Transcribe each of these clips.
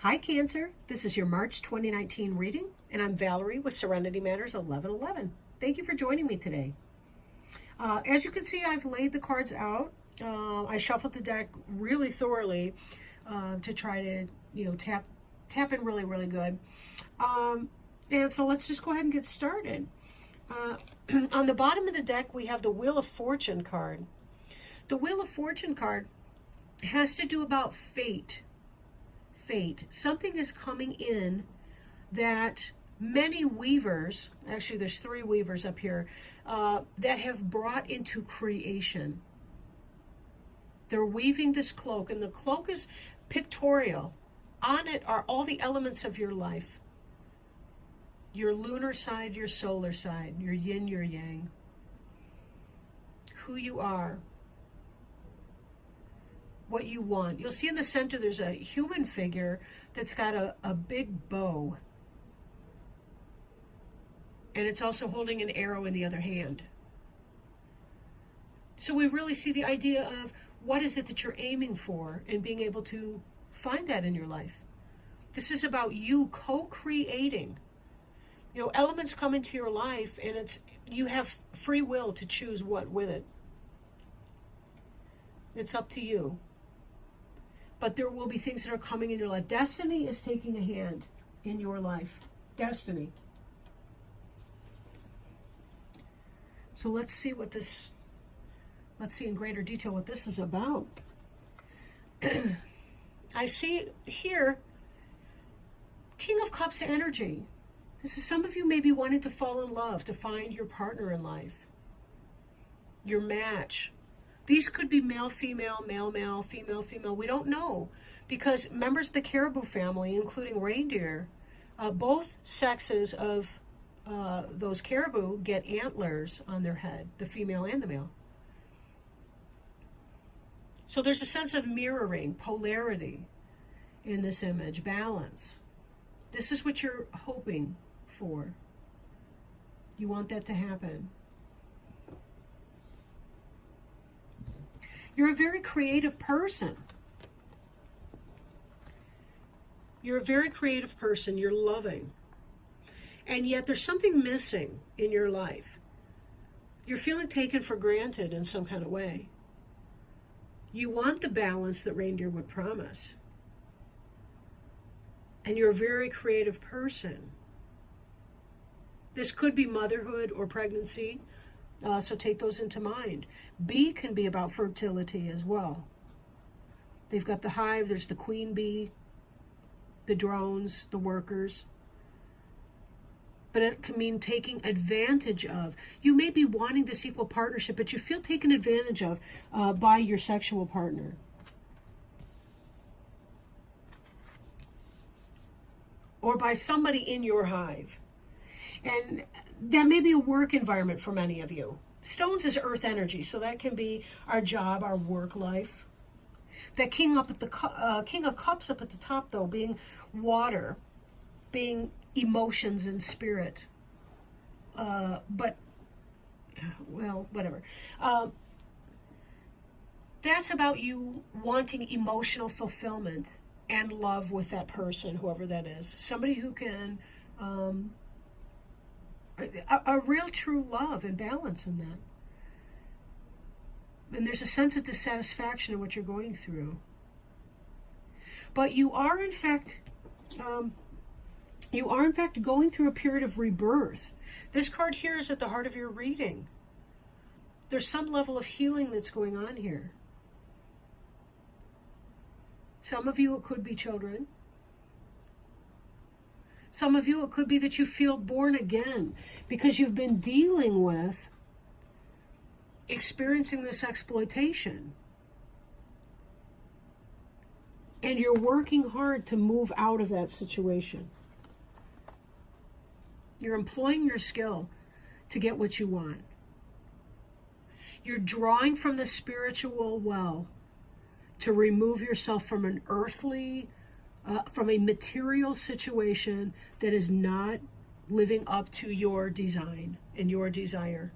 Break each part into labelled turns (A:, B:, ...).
A: Hi, Cancer. This is your March 2019 reading, and I'm Valerie with Serenity Matters 1111. Thank you for joining me today. As you can see, I've laid the cards out. I shuffled the deck really thoroughly to try to, tap in really good. And so let's just go ahead and get started. On the bottom of the deck, we have the Wheel of Fortune card. The Wheel of Fortune card has to do about fate. Something is coming in that many weavers, actually there's 3 weavers up here, that have brought into creation. They're weaving this cloak, and the cloak is pictorial. On it are all the elements of your life. Your lunar side, your solar side, your yin, your yang. Who you are. What you want. You'll see in the center there's a human figure that's got a big bow. And it's also holding an arrow in the other hand. So we really see the idea of what is it that you're aiming for and being able to find that in your life. This is about you co-creating. Elements come into your life and you have free will to choose what with it. It's up to you. But there will be things that are coming in your life. Destiny is taking a hand in your life. Destiny. So let's see in greater detail what this is about. I see here, King of Cups energy. This is some of you may be wanting to fall in love, to find your partner in life, your match. These could be male, female, male, female, female. We don't know, because members of the caribou family, including reindeer, both sexes of those caribou get antlers on their head, the female and the male. So there's a sense of mirroring, polarity in this image, balance. This is what you're hoping for. You want that to happen. You're a very creative person. You're a very creative person. You're loving. And yet there's something missing in your life. You're feeling taken for granted in some kind of way. You want the balance that reindeer would promise. And you're a very creative person. This could be motherhood or pregnancy. So take those into mind. Bee can be about fertility as well. They've got the hive, there's the queen bee, the drones, the workers. But it can mean taking advantage of. You may be wanting this equal partnership, but you feel taken advantage of by your sexual partner. Or by somebody in your hive. And that may be a work environment for many of you. Stones is earth energy, so that can be our job, our work life. That King of Cups up at the top, though, being water, being emotions and spirit. Whatever. That's about you wanting emotional fulfillment and love with that person, whoever that is. Somebody who can... a real true love and balance in that. And there's a sense of dissatisfaction in what you're going through. But you are in fact going through a period of rebirth. This card here is at the heart of your reading. There's some level of healing that's going on here. Some of you, it could be children. Some of you, it could be that you feel born again because you've been dealing with experiencing this exploitation. And you're working hard to move out of that situation. You're employing your skill to get what you want. You're drawing from the spiritual well to remove yourself from an earthly from a material situation that is not living up to your design and your desire.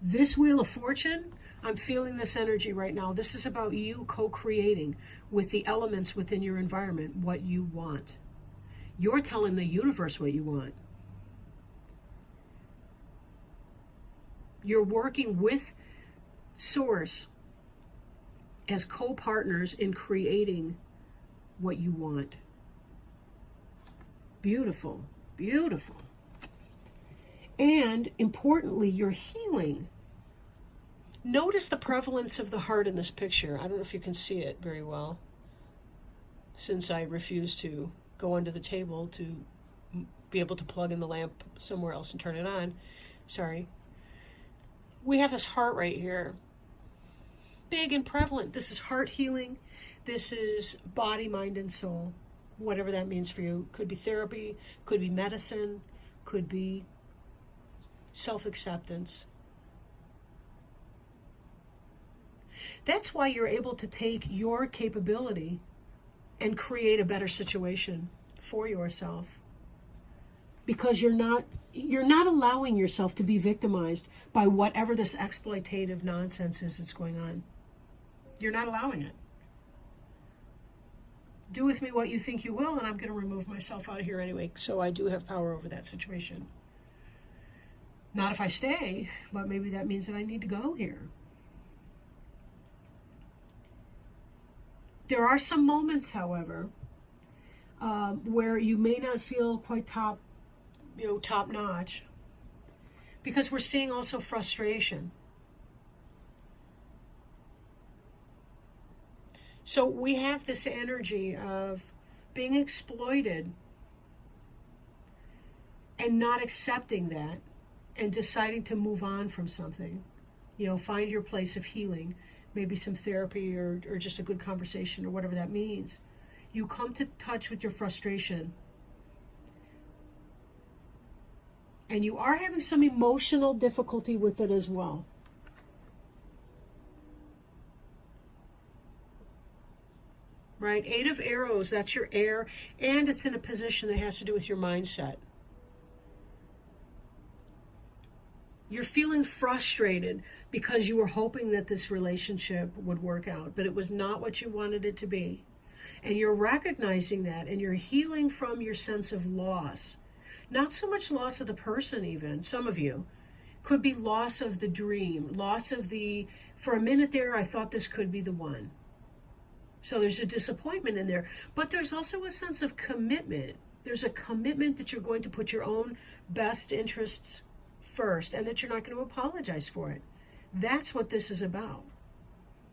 A: This Wheel of Fortune, I'm feeling this energy right now. This is about you co-creating with the elements within your environment what you want. You're telling the universe what you want. You're working with Source as co-partners in creating what you want. Beautiful, beautiful. And importantly, you're healing. Notice the prevalence of the heart in this picture. I don't know if you can see it very well, since I refuse to go under the table to be able to plug in the lamp somewhere else and turn it on. Sorry. We have this heart right here. Big and prevalent. This is heart healing. This is body, mind, and soul. Whatever that means for you. Could be therapy, could be medicine, could be self-acceptance. That's why you're able to take your capability and create a better situation for yourself. Because you're not allowing yourself to be victimized by whatever this exploitative nonsense is that's going on. You're not allowing it. Do with me what you think you will, and I'm going to remove myself out of here anyway, so I do have power over that situation. Not if I stay, but maybe that means that I need to go here. There are some moments, however, where you may not feel quite top notch, because we're seeing also frustration. So we have this energy of being exploited and not accepting that and deciding to move on from something. Find your place of healing, maybe some therapy or just a good conversation or whatever that means. You come to touch with your frustration. And you are having some emotional difficulty with it as well. Right? 8 of Arrows, that's your air, and it's in a position that has to do with your mindset. You're feeling frustrated because you were hoping that this relationship would work out, but it was not what you wanted it to be. And you're recognizing that, and you're healing from your sense of loss. Not so much loss of the person even, some of you. Could be loss of the dream, loss of for a minute there, I thought this could be the one. So there's a disappointment in there. But there's also a sense of commitment. There's a commitment that you're going to put your own best interests first and that you're not going to apologize for it. That's what this is about.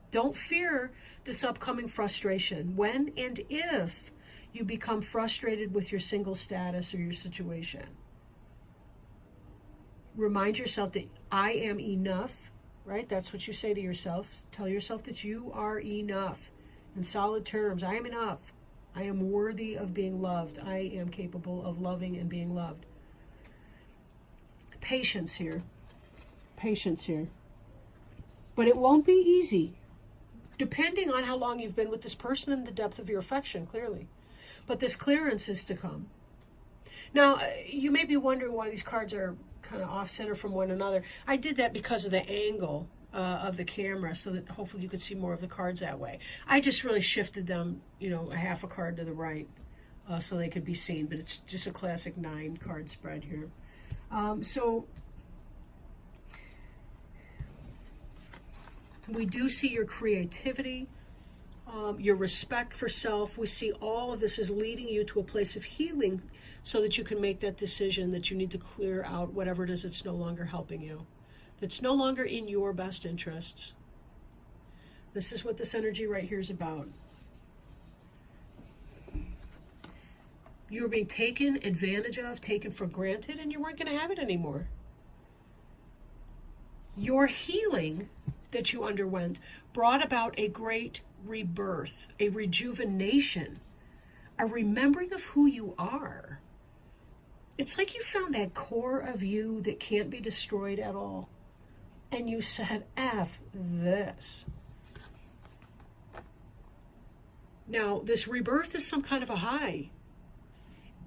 A: Don't fear this upcoming frustration. When and if you become frustrated with your single status or your situation, remind yourself that I am enough, right? That's what you say to yourself. Tell yourself that you are enough. In solid terms, I am enough. I am worthy of being loved. I am capable of loving and being loved. Patience here. Patience here. But it won't be easy, depending on how long you've been with this person and the depth of your affection, clearly. But this clearance is to come. Now, you may be wondering why these cards are kind of off-center from one another. I did that because of the angle of the camera, so that hopefully you could see more of the cards that way. I just really shifted them, a half a card to the right so they could be seen, but it's just a classic 9 card spread here. So we do see your creativity, your respect for self. We see all of this is leading you to a place of healing so that you can make that decision that you need to clear out whatever it is that's no longer helping you, that's no longer in your best interests. This is what this energy right here is about. You were being taken advantage of, taken for granted, and you weren't going to have it anymore. Your healing that you underwent brought about a great rebirth, a rejuvenation, a remembering of who you are. It's like you found that core of you that can't be destroyed at all. And you said, F this. Now, this rebirth is some kind of a high.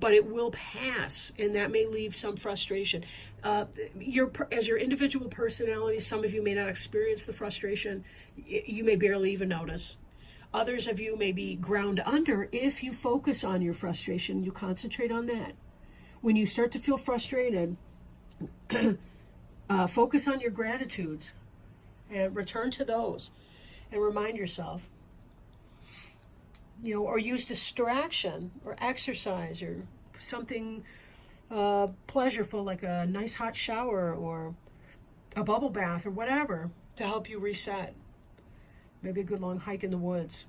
A: but it will pass, and that may leave some frustration. As your individual personality, some of you may not experience the frustration. You may barely even notice. Others of you may be ground under if you focus on your frustration. You concentrate on that. When you start to feel frustrated, focus on your gratitudes and return to those and remind yourself, or use distraction or exercise or something pleasureful like a nice hot shower or a bubble bath or whatever to help you reset. Maybe a good long hike in the woods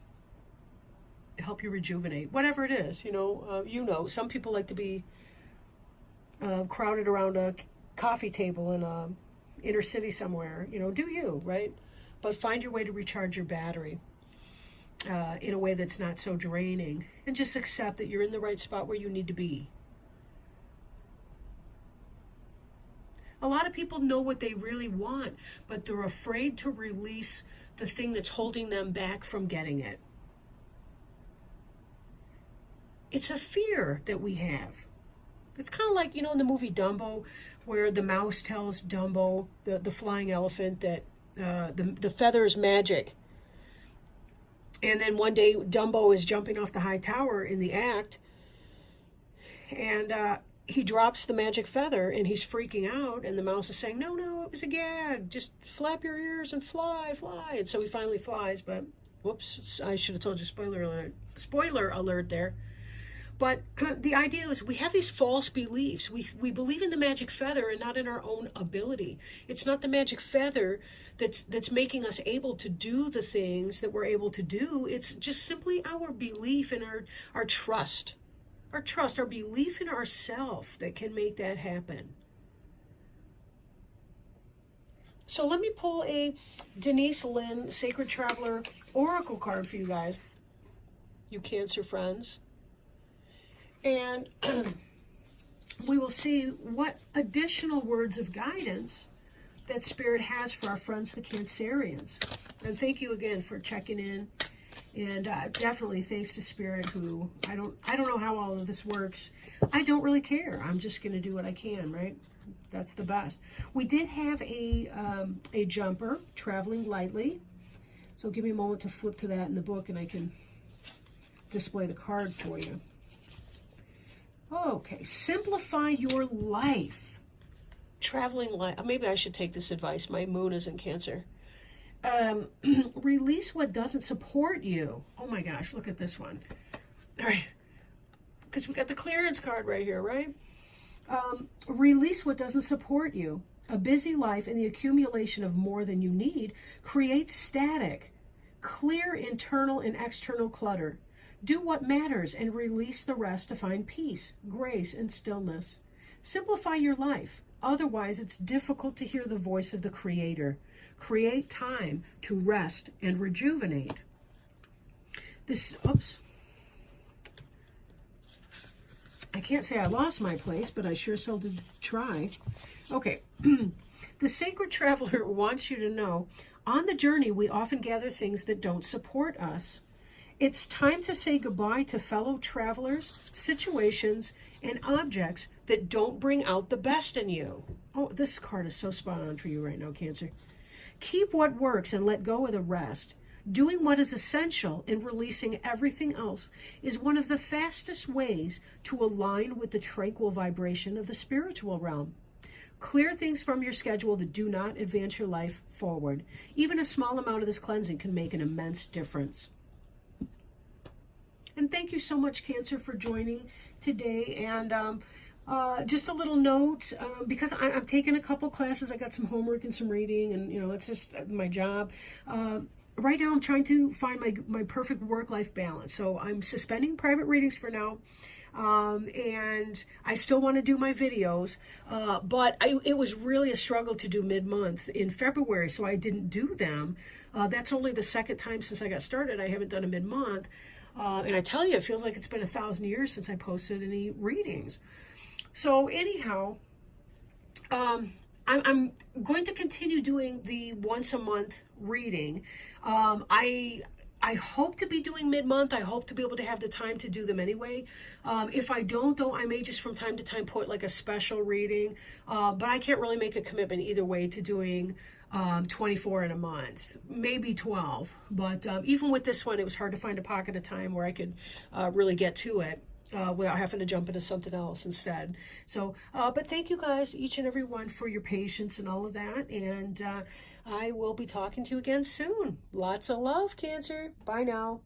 A: to help you rejuvenate. Whatever it is, some people like to be crowded around a coffee table in a inner city somewhere. Do you, right? But find your way to recharge your battery in a way that's not so draining, and just accept that you're in the right spot where you need to be. A lot of people know what they really want, but they're afraid to release the thing that's holding them back from getting it. It's a fear that we have. It's kind of like, in the movie Dumbo, where the mouse tells Dumbo, the flying elephant, that the feather is magic. And then one day Dumbo is jumping off the high tower in the act, and he drops the magic feather, and he's freaking out, and the mouse is saying, no, it was a gag. Just flap your ears and fly. And so he finally flies, but whoops, I should have told you, spoiler alert there. But the idea is we have these false beliefs. We believe in the magic feather and not in our own ability. It's not the magic feather that's making us able to do the things that we're able to do. It's just simply our belief and our trust. Our belief in ourself that can make that happen. So let me pull a Denise Linn Sacred Traveler Oracle card for you guys, you Cancer friends. And we will see what additional words of guidance that Spirit has for our friends, the Cancerians. And thank you again for checking in. And definitely thanks to Spirit, who I don't know how all of this works. I don't really care. I'm just going to do what I can, right? That's the best. We did have a jumper, Traveling Lightly. So give me a moment to flip to that in the book, and I can display the card for you. Okay, simplify your life. Traveling light. Maybe I should take this advice. My moon is in Cancer. Release what doesn't support you. Oh my gosh, look at this one. All right, because we got the clearance card right here, right? Release what doesn't support you. A busy life and the accumulation of more than you need creates static. Clear internal and external clutter. Do what matters and release the rest to find peace, grace, and stillness. Simplify your life. Otherwise, it's difficult to hear the voice of the Creator. Create time to rest and rejuvenate. I can't say I lost my place, but I sure so did try. Okay. The Sacred Traveler wants you to know, on the journey, we often gather things that don't support us. It's time to say goodbye to fellow travelers, situations, and objects that don't bring out the best in you. Oh, this card is so spot on for you right now, Cancer. Keep what works and let go of the rest. Doing what is essential and releasing everything else is one of the fastest ways to align with the tranquil vibration of the spiritual realm. Clear things from your schedule that do not advance your life forward. Even a small amount of this cleansing can make an immense difference. And thank you so much, Cancer, for joining today. And just a little note, because I'm taking a couple classes. I got some homework and some reading, and, it's just my job. Right now, I'm trying to find my perfect work-life balance. So I'm suspending private readings for now. And I still want to do my videos, but it was really a struggle to do mid-month in February, so I didn't do them. That's only the second time since I got started I haven't done a mid-month. And I tell you, it feels like it's been 1,000 years since I posted any readings. So anyhow, I'm going to continue doing the once a month reading. I I hope to be doing mid-month. I hope to be able to have the time to do them anyway. If I don't, though, I may just from time to time put like a special reading. But I can't really make a commitment either way to doing 24 in a month, maybe 12. But even with this one, it was hard to find a pocket of time where I could really get to it. Without having to jump into something else instead. So, but thank you guys, each and every one, for your patience and all of that. And I will be talking to you again soon. Lots of love, Cancer. Bye now.